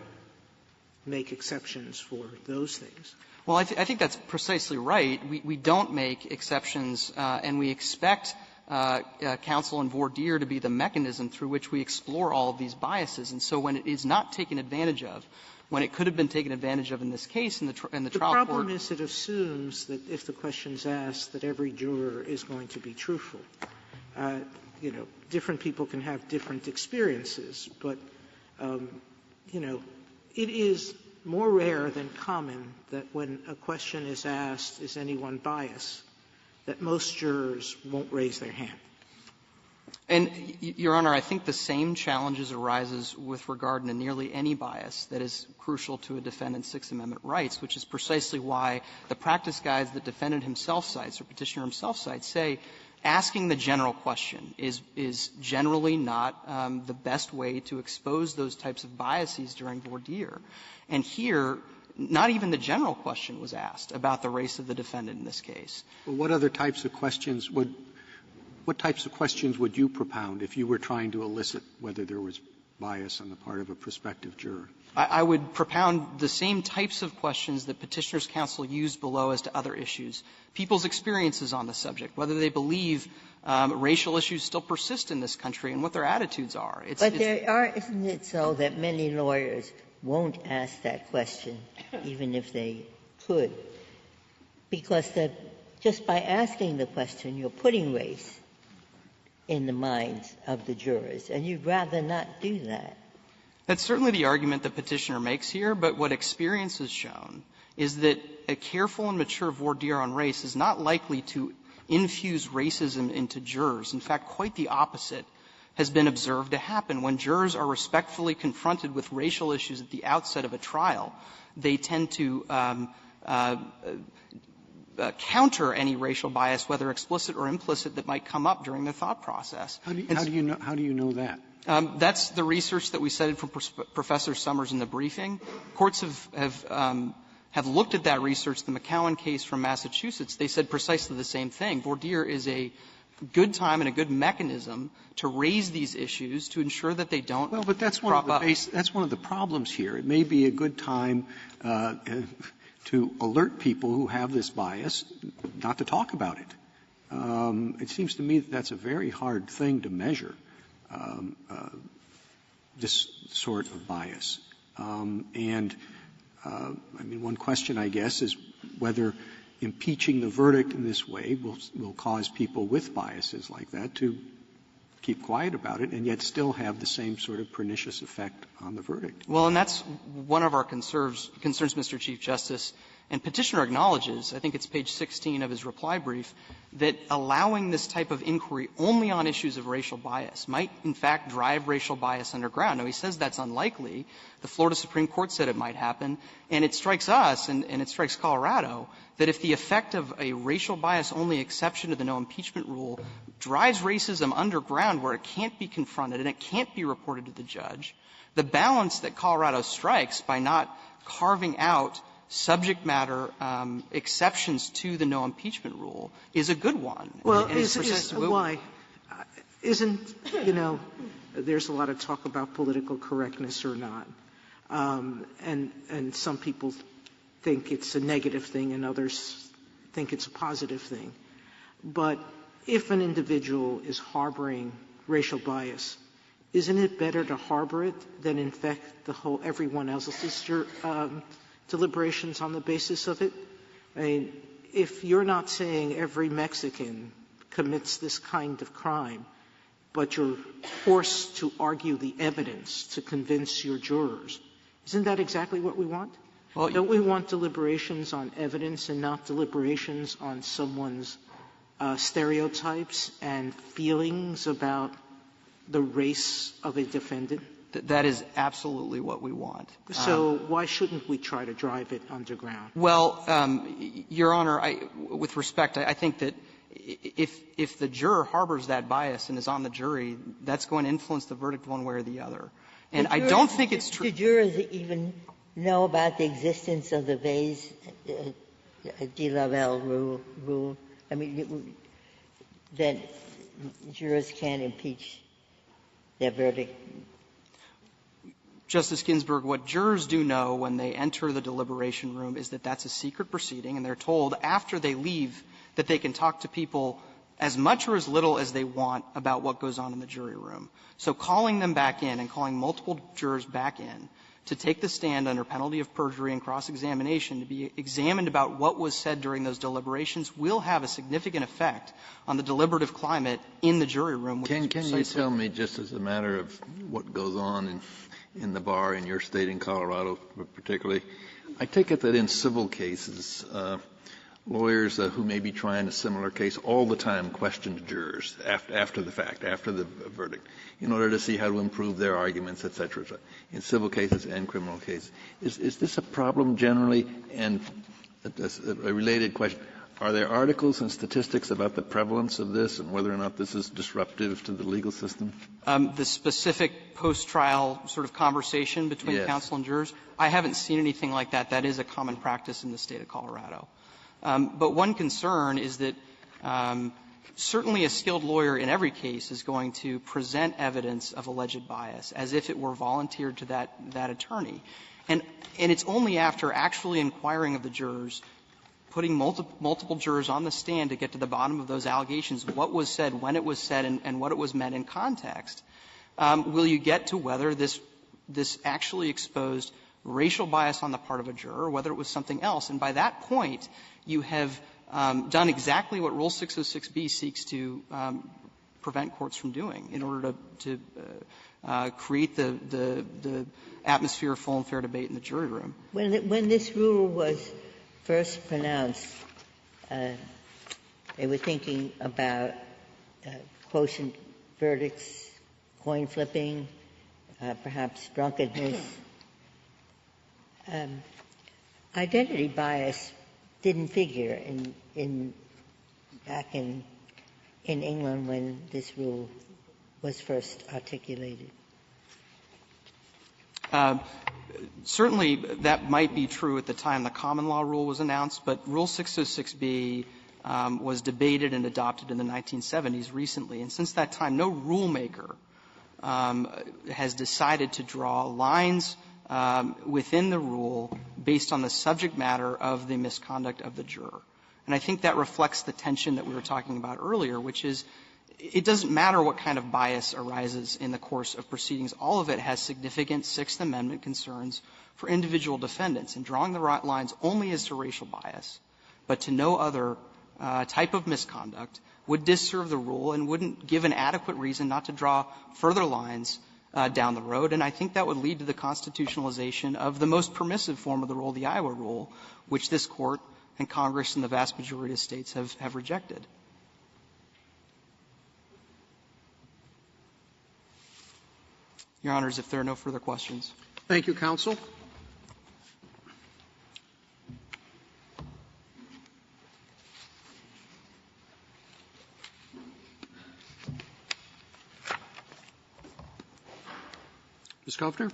make exceptions for those things. Well, I think that's precisely right. We don't make exceptions, and we expect counsel and voir dire to be the mechanism through which we explore all of these biases. And so when it is not taken advantage of, when it could have been taken advantage of in this case in the trial court. The problem is it assumes that if the question's asked that every juror is going to be truthful. Different people can have different experiences, but, it is more rare than common that when a question is asked, is anyone biased, that most jurors won't raise their hand. And, Your Honor, I think the same challenges arises with regard to nearly any bias that is crucial to a defendant's Sixth Amendment rights, which is precisely why the practice guides the defendant himself cites or petitioner himself cites say asking the general question is generally not the best way to expose those types of biases during voir dire. And here, not even the general question was asked about the race of the defendant in this case. Well, what other types of questions would you propound if you were trying to elicit whether there was bias on the part of a prospective juror? I would propound the same types of questions that petitioner's counsel used below as to other issues. People's experiences on the subject, whether they believe racial issues still persist in this country and what their attitudes are. Isn't it so that many lawyers won't ask that question, even if they could? Because just by asking the question, you're putting race in the minds of the jurors, and you'd rather not do that. That's certainly the argument that petitioner makes here, but what experience has shown is that a careful and mature voir dire on race is not likely to infuse racism into jurors. In fact, quite the opposite has been observed to happen. When jurors are respectfully confronted with racial issues at the outset of a trial, they tend to counter any racial bias, whether explicit or implicit, that might come up during the thought process. How do you know that? That's the research that we cited from Professor Summers in the briefing. Courts have looked at that research. The McCowan case from Massachusetts, they said precisely the same thing. Voir dire is a good time and a good mechanism to raise these issues to ensure that they don't Well, but that's one of the problems here. It may be a good time to alert people who have this bias not to talk about it. It seems to me that that's a very hard thing to measure, this sort of bias. One question, I guess, is whether impeaching the verdict in this way will cause people with biases like that to keep quiet about it and yet still have the same sort of pernicious effect on the verdict. Well, and that's one of our concerns, Mr. Chief Justice. And petitioner acknowledges, I think it's page 16 of his reply brief, that allowing this type of inquiry only on issues of racial bias might, in fact, drive racial bias underground. Now, he says that's unlikely. The Florida Supreme Court said it might happen. And it strikes us, and it strikes Colorado, that if the effect of a racial bias-only exception to the no impeachment rule drives racism underground where it can't be confronted and it can't be reported to the judge, the balance that Colorado strikes by not carving out subject matter exceptions to the no impeachment rule is a good one. Well, why? There's a lot of talk about political correctness or not. And some people think it's a negative thing and others think it's a positive thing. But if an individual is harboring racial bias, isn't it better to harbor it than infect everyone else's deliberations on the basis of it? I mean, if you're not saying every Mexican commits this kind of crime, but you're forced to argue the evidence to convince your jurors, isn't that exactly what we want? Well, don't we want deliberations on evidence and not deliberations on someone's stereotypes and feelings about the race of a defendant? That is absolutely what we want. So why shouldn't we try to drive it underground? Well, Your Honor, with respect, I think that if the juror harbors that bias and is on the jury, that's going to influence the verdict one way or the other. And I don't think it's true. Do jurors even know about the existence of the Vase de Lavelle rule? I mean, that jurors can't impeach their verdict? Justice Ginsburg, what jurors do know when they enter the deliberation room is that that's a secret proceeding, and they're told after they leave that they can talk to people as much or as little as they want about what goes on in the jury room. So calling them back in and calling multiple jurors back in to take the stand under penalty of perjury and cross-examination to be examined about what was said during those deliberations will have a significant effect on the deliberative climate in the jury room. Can you tell me, just as a matter of what goes on in the bar in your state, in Colorado particularly, I take it that in civil cases, lawyers who may be trying a similar case all the time question jurors after the fact, after the verdict, in order to see how to improve their arguments, et cetera, in civil cases and criminal cases. Is this a problem generally? And a related question, are there articles and statistics about the prevalence of this and whether or not this is disruptive to the legal system? The specific post-trial sort of conversation between counsel and jurors, I haven't seen anything like that. That is a common practice in the state of Colorado. But one concern is that certainly a skilled lawyer in every case is going to present evidence of alleged bias as if it were volunteered to that attorney. And it's only after actually inquiring of the jurors, putting multiple jurors on the stand to get to the bottom of those allegations, what was said, when it was said, and what it was meant in context, will you get to whether this actually exposed racial bias on the part of a juror, or whether it was something else. And by that point, you have done exactly what Rule 606B seeks to prevent courts from doing in order to create the atmosphere of full and fair debate in the jury room. When this rule was first pronounced, they were thinking about quotient verdicts, coin flipping, perhaps drunkenness. Identity bias didn't figure back in England when this rule was first articulated. Certainly that might be true at the time the common law rule was announced, but Rule 606B was debated and adopted in the 1970s recently. And since that time, no rulemaker has decided to draw lines within the rule based on the subject matter of the misconduct of the juror. And I think that reflects the tension that we were talking about earlier, which is it doesn't matter what kind of bias arises in the course of proceedings. All of it has significant Sixth Amendment concerns for individual defendants. And drawing the lines only as to racial bias, but to no other type of misconduct, would disserve the rule and wouldn't give an adequate reason not to draw further lines down the road. And I think that would lead to the constitutionalization of the most permissive form of the rule, the Iowa rule, which this Court and Congress and the vast majority of states have rejected. Your Honors, if there are no further questions. Thank you, counsel. Ms. Kovner.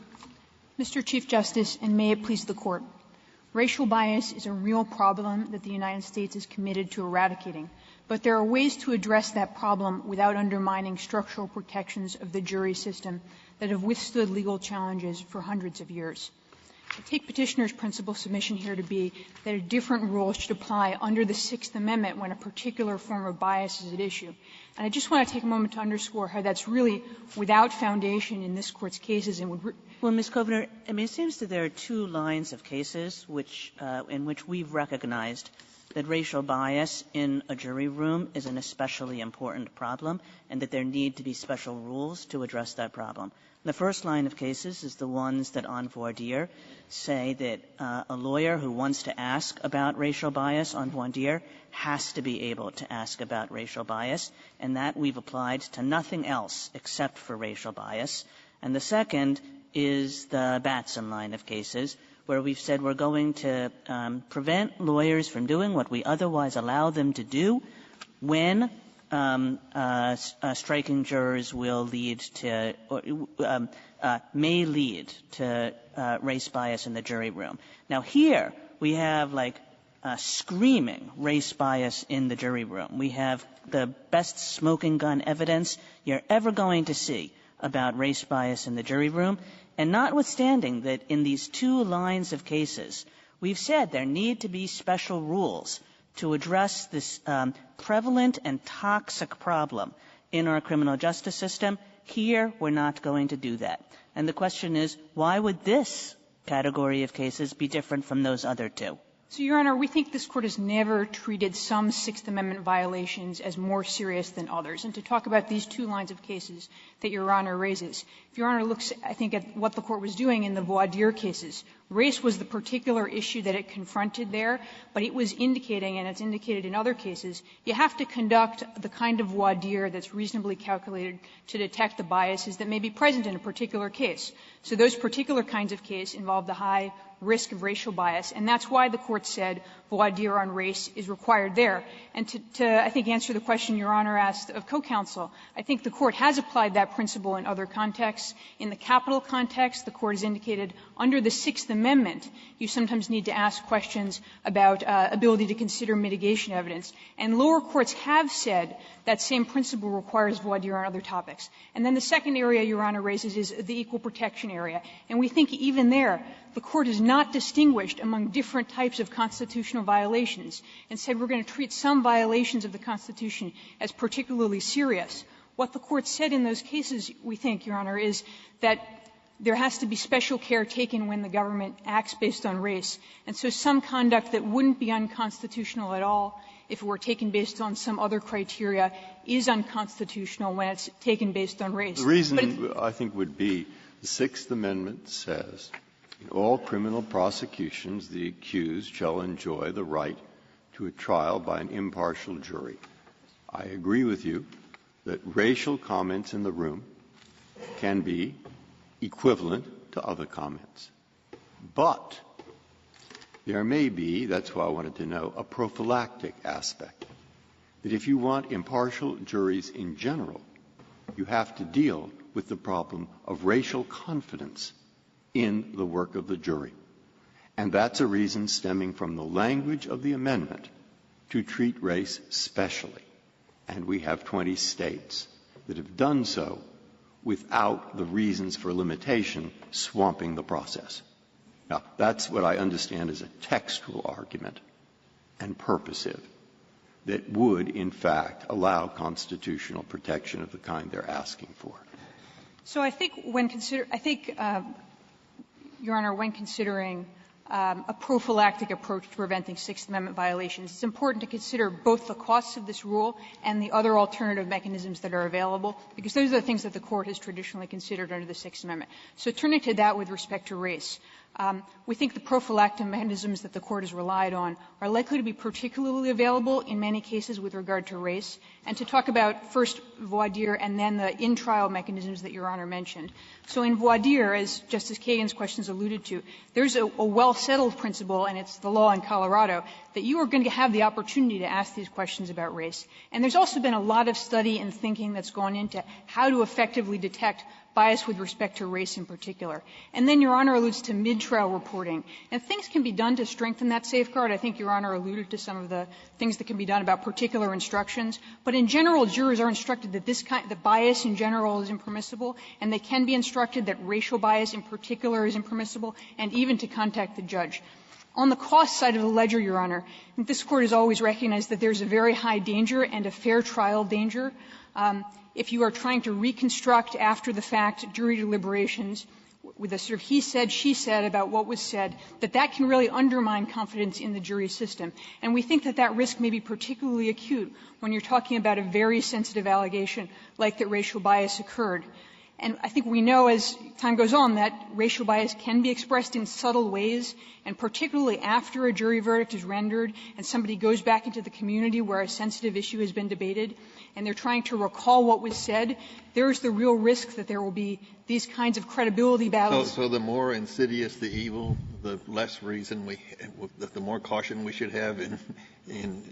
Mr. Chief Justice, and may it please the Court, racial bias is a real problem that the United States is committed to eradicating, but there are ways to address that problem without undermining structural protections of the jury system that have withstood legal challenges for hundreds of years. I take Petitioner's principal submission here to be that a different rule should apply under the Sixth Amendment when a particular form of bias is at issue. And I just want to take a moment to underscore how that's really without foundation in this Court's cases and would Well, Ms. Kovner, I mean, it seems that there are two lines of cases which, in which we've recognized that racial bias in a jury room is an especially important problem and that there need to be special rules to address that problem. The first line of cases is the ones that on voir dire say that a lawyer who wants to ask about racial bias on voir dire has to be able to ask about racial bias, and that we've applied to nothing else except for racial bias. And the second is the Batson line of cases, where we've said we're going to prevent lawyers from doing what we otherwise allow them to do when striking jurors will lead to or may lead to race bias in the jury room. Now, here we have like screaming race bias in the jury room. We have the best smoking gun evidence you're ever going to see about race bias in the jury room. And notwithstanding that in these two lines of cases, we've said there need to be special rules to address this prevalent and toxic problem in our criminal justice system. Here, we're not going to do that. And the question is, why would this category of cases be different from those other two? So, Your Honor, we think this Court has never treated some Sixth Amendment violations as more serious than others. And to talk about these two lines of cases that Your Honor raises, if Your Honor looks, I think, at what the Court was doing in the voir dire cases, race was the particular issue that it confronted there, but it was indicating, and it's indicated in other cases, you have to conduct the kind of voir dire that's reasonably calculated to detect the biases that may be present in a particular case. So those particular kinds of cases involve the high risk of racial bias, and that's why the Court said voir dire on race is required there. And to I think, answer the question Your Honor asked of co-counsel, I think the Court has applied that principle in other contexts. In the capital context, the Court has indicated under the Sixth Amendment, you sometimes need to ask questions about ability to consider mitigation evidence. And lower courts have said that same principle requires voir dire on other topics. And then the second area Your Honor raises is the equal protection area. And we think even there, the Court has not distinguished among different types of constitutional violations and said we're going to treat some violations of the Constitution as particularly serious. What the Court said in those cases, we think, Your Honor, is that there has to be special care taken when the government acts based on race. And so some conduct that wouldn't be unconstitutional at all if it were taken based on some other criteria is unconstitutional when it's taken based on race. The reason, I think, would be the Sixth Amendment says in all criminal prosecutions, the accused shall enjoy the right to a trial by an impartial jury. I agree with you that racial comments in the room can be equivalent to other comments. But there may be, that's why I wanted to know, a prophylactic aspect. That if you want impartial juries in general, you have to deal with the problem of racial confidence in the work of the jury. And that's a reason stemming from the language of the amendment to treat race specially. And we have 20 states that have done so without the reasons for limitation swamping the process. Now, that's what I understand as a textual argument and purposive that would, in fact, allow constitutional protection of the kind they're asking for. So I think Your Honor, when considering a prophylactic approach to preventing Sixth Amendment violations, it's important to consider both the costs of this rule and the other alternative mechanisms that are available, because those are the things that the Court has traditionally considered under the Sixth Amendment. So turning to that with respect to race, we think the prophylactic mechanisms that the Court has relied on are likely to be particularly available in many cases with regard to race. And to talk about first voir dire and then the in-trial mechanisms that Your Honor mentioned. So in voir dire, as Justice Kagan's questions alluded to, there's a well-settled principle, and it's the law in Colorado, that you are going to have the opportunity to ask these questions about race. And there's also been a lot of study and thinking that's gone into how to effectively detect bias with respect to race in particular. And then Your Honor alludes to mid-trial reporting. And things can be done to strengthen that safeguard. I think Your Honor alluded to some of the things that can be done about particular instructions. But in general, jurors are instructed that the bias in general is impermissible, and they can be instructed that racial bias in particular is impermissible, and even to contact the judge. On the cost side of the ledger, Your Honor, this Court has always recognized that there's a very high danger and a fair trial danger. If you are trying to reconstruct after the fact jury deliberations with a sort of he said, she said about what was said, that can really undermine confidence in the jury system. And we think that that risk may be particularly acute when you're talking about a very sensitive allegation like that racial bias occurred. And I think we know as time goes on that racial bias can be expressed in subtle ways, and particularly after a jury verdict is rendered and somebody goes back into the community where a sensitive issue has been debated, and they're trying to recall what was said, there is the real risk that there will be these kinds of credibility battles. So the more insidious the evil, the less reason the more caution we should have in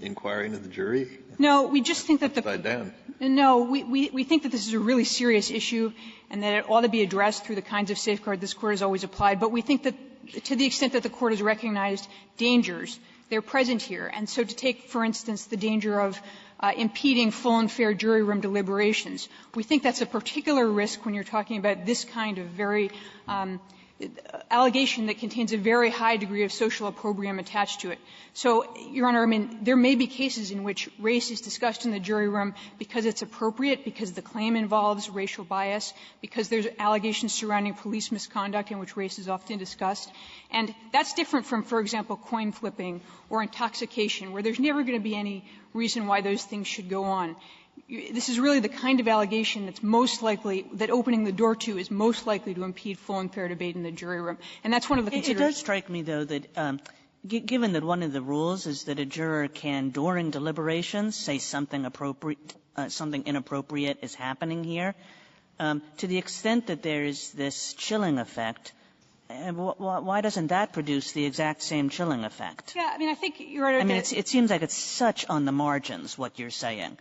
inquiring of the jury? No, we just think that Upside down. No, we think that this is a really serious issue and that it ought to be addressed through the kinds of safeguard this Court has always applied. But we think that to the extent that the Court has recognized dangers, they're present here. And so to take, for instance, the danger of impeding full and fair jury room deliberations, we think that's a particular risk when you're talking about this kind of very allegation that contains a very high degree of social opprobrium attached to it. So, Your Honor, I mean, there may be cases in which race is discussed in the jury room because it's appropriate, because the claim involves racial bias, because there's allegations surrounding police misconduct in which race is often discussed. And that's different from, for example, coin flipping or intoxication, where there's never going to be any reason why those things should go on. This is really the kind of allegation that's most likely, that opening the door to is most likely to impede full and fair debate in the jury room. And that's one of the considerations. It does strike me, though, that given that one of the rules is that a juror can, during deliberations, say something inappropriate is happening here, to the extent that there is this chilling effect, why doesn't that produce the exact same chilling effect? Yeah, I mean, I think, Your Honor, I mean, it seems like it's such on the margins, what you're saying.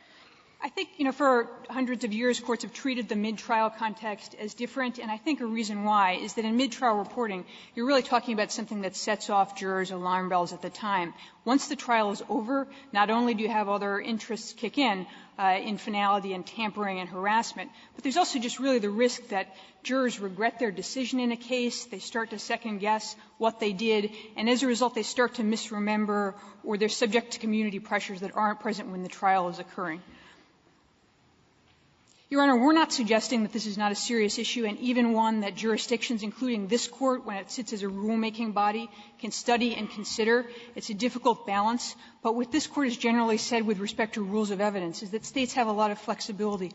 I think, for hundreds of years, courts have treated the mid-trial context as different, and I think a reason why is that in mid-trial reporting, you're really talking about something that sets off jurors' alarm bells at the time. Once the trial is over, not only do you have other interests kick in finality and tampering and harassment, but there's also just really the risk that jurors regret their decision in a case, they start to second-guess what they did, and as a result, they start to misremember, or they're subject to community pressures that aren't present when the trial is occurring. Your Honor, we're not suggesting that this is not a serious issue, and even one that jurisdictions, including this Court, when it sits as a rulemaking body, can study and consider. It's a difficult balance, but what this Court has generally said with respect to rules of evidence is that states have a lot of flexibility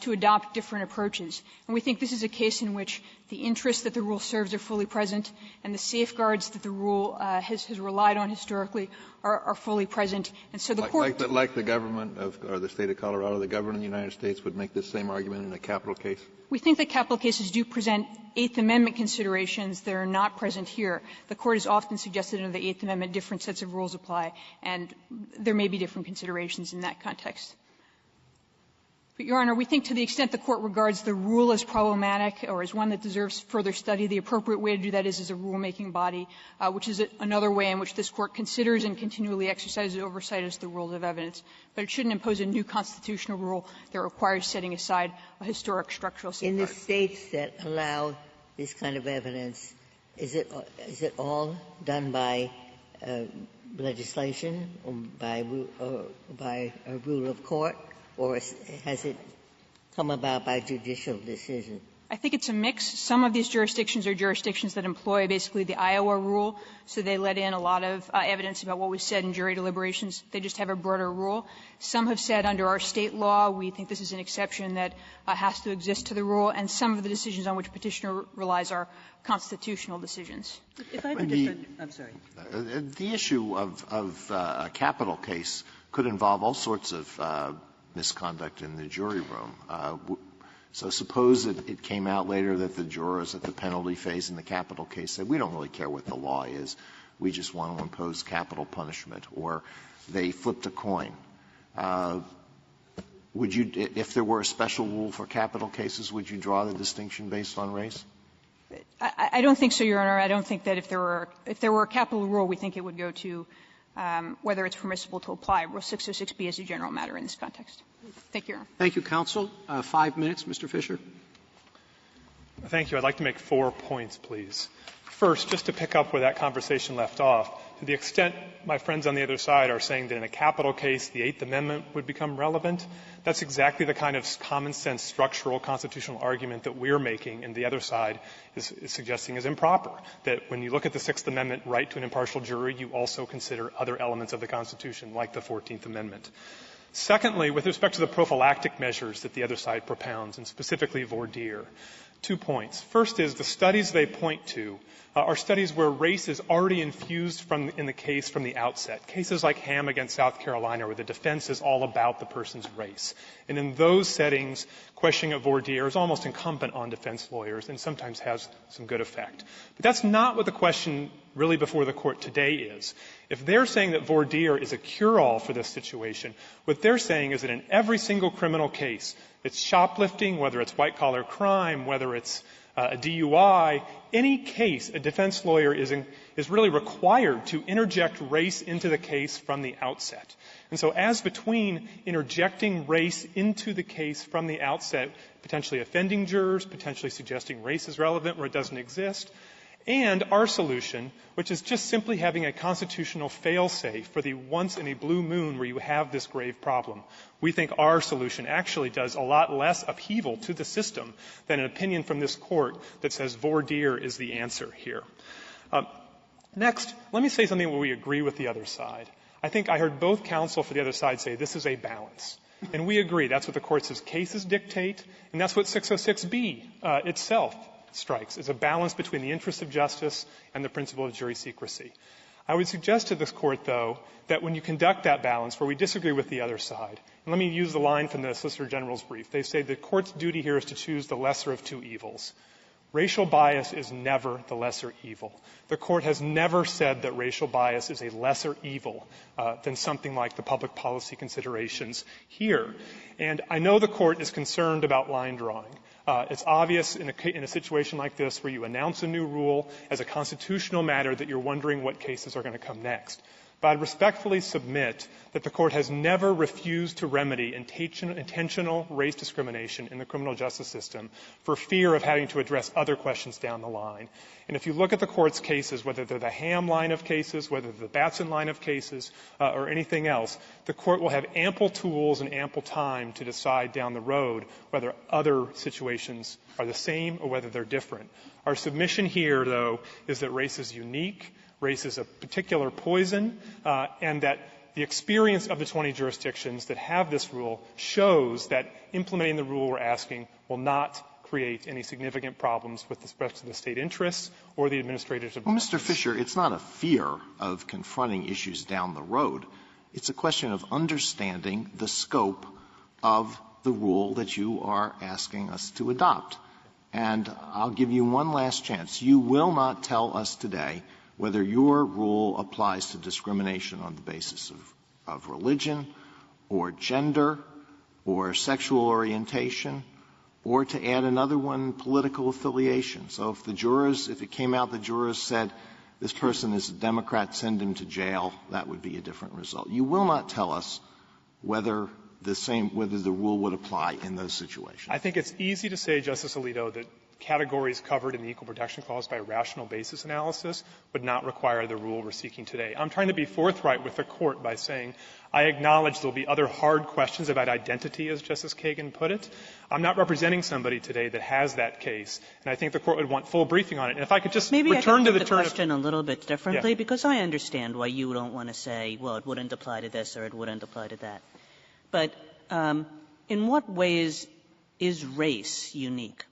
to adopt different approaches. And we think this is a case in which the interests that the rule serves are fully present, and the safeguards that the rule has relied on historically are fully present. And so the Court... Like the government or the state of Colorado, the government of the United States would make this same argument in a capital case? We think that capital cases do present Eighth Amendment considerations that are not present here. The Court has often suggested under the Eighth Amendment different sets of rules apply, and there may be different considerations in that context. But, Your Honor, we think to the extent the Court regards the rule as problematic or as one that deserves further study, the appropriate way to do that is as a rulemaking body, which is another way in which this Court considers and continually exercises oversight as the rules of evidence. But it shouldn't impose a new constitutional rule that requires setting aside a historic structural safeguard. In the states that allow this kind of evidence, is it all done by legislation or by a rule of court? Or has it come about by judicial decision? I think it's a mix. Some of these jurisdictions are jurisdictions that employ basically the Iowa rule, so they let in a lot of evidence about what was said in jury deliberations. They just have a broader rule. Some have said under our state law, we think this is an exception that has to exist to the rule, and some of the decisions on which Petitioner relies are constitutional decisions. If I could just I'm sorry. The issue of a capital case could involve all sorts of misconduct in the jury room. So suppose it came out later that the jurors at the penalty phase in the capital case said, we don't really care what the law is. We just want to impose capital punishment. Or they flipped a coin. Would you, if there were a special rule for capital cases, would you draw the distinction based on race? I don't think so, Your Honor. I don't think that if there were a capital rule, we think it would go to whether it's permissible to apply Rule 606B as a general matter in this context. Thank you, Your Honor. Thank you, counsel. 5 minutes, Mr. Fisher. Thank you. I'd like to make 4 points, please. First, just to pick up where that conversation left off, to the extent my friends on the other side are saying that in a capital case the Eighth Amendment would become relevant, that's exactly the kind of common-sense structural constitutional argument that we're making and the other side is suggesting is improper, that when you look at the Sixth Amendment right to an impartial jury, you also consider other elements of the Constitution, like the 14th Amendment. Secondly, with respect to the prophylactic measures that the other side propounds, and specifically voir dire, 2 points. First is the studies they point to are studies where race is already infused in the case from the outset. Cases like Ham against South Carolina, where the defense is all about the person's race. And in those settings, questioning of voir dire is almost incumbent on defense lawyers and sometimes has some good effect. But that's not what the question really before the court today is. If they're saying that voir dire is a cure-all for this situation, what they're saying is that in every single criminal case, it's shoplifting, whether it's white-collar crime, whether it's a DUI, any case, a defense lawyer is really required to interject race into the case from the outset. And so as between interjecting race into the case from the outset, potentially offending jurors, potentially suggesting race is relevant where it doesn't exist, and our solution, which is just simply having a constitutional fail-safe for the once in a blue moon where you have this grave problem. We think our solution actually does a lot less upheaval to the system than an opinion from this court that says voir dire is the answer here. Next, let me say something where we agree with the other side. I think I heard both counsel for the other side say this is a balance. And we agree. That's what the court says cases dictate, and that's what 606B itself strikes, is a balance between the interests of justice and the principle of jury secrecy. I would suggest to this court, though, that when you conduct that balance, where we disagree with the other side, and let me use the line from the Solicitor General's brief. They say the court's duty here is to choose the lesser of two evils. Racial bias is never the lesser evil. The court has never said that racial bias is a lesser evil than something like the public policy considerations here. And I know the court is concerned about line drawing. It's obvious in a situation like this where you announce a new rule as a constitutional matter that you're wondering what cases are going to come next. But I respectfully submit that the court has never refused to remedy intentional race discrimination in the criminal justice system for fear of having to address other questions down the line. And if you look at the court's cases, whether they're the Ham line of cases, whether they're the Batson line of cases, or anything else, the court will have ample tools and ample time to decide down the road whether other situations are the same or whether they're different. Our submission here, though, is that race is unique, race is a particular poison, and that the experience of the 20 jurisdictions that have this rule shows that implementing the rule we're asking will not create any significant problems with respect to the state interests or the administrators of justice. Well, Mr. Fisher, it's not a fear of confronting issues down the road. It's a question of understanding the scope of the rule that you are asking us to adopt. And I'll give you one last chance. You will not tell us today whether your rule applies to discrimination on the basis of religion or gender or sexual orientation, or to add another one, political affiliation. So if the jurors, if it came out the jurors said this person is a Democrat, send him to jail, that would be a different result. You will not tell us whether the rule would apply in those situations. I think it's easy to say, Justice Alito, that categories covered in the Equal Protection Clause by rational basis analysis would not require the rule we're seeking today. I'm trying to be forthright with the court by saying I acknowledge there will be other hard questions about identity, as Justice Kagan put it. I'm not representing somebody today that has that case, and I think the court would want full briefing on it. And if I could just return to the question a little bit differently, because I understand why you don't want to say, well, it wouldn't apply to this or it wouldn't apply to that. But in what ways is race unique?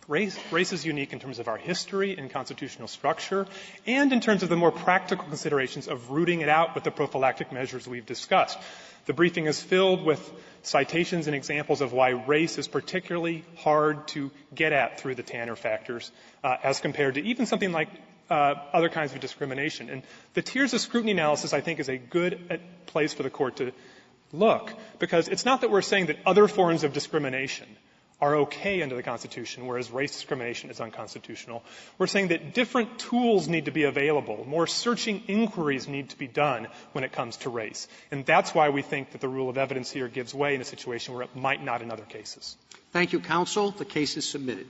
Race is unique in terms of our history and constitutional structure and in terms of the more practical considerations of rooting it out with the prophylactic measures we've discussed. The briefing is filled with citations and examples of why race is particularly hard to get at through the Tanner factors as compared to even something like other kinds of discrimination. And the tiers of scrutiny analysis, I think, is a good place for the court to look, because it's not that we're saying that other forms of discrimination are okay under the Constitution, whereas race discrimination is unconstitutional. We're saying that different tools need to be available. More searching inquiries need to be done when it comes to race. And that's why we think that the rule of evidence here gives way in a situation where it might not in other cases. Thank you, counsel. The case is submitted.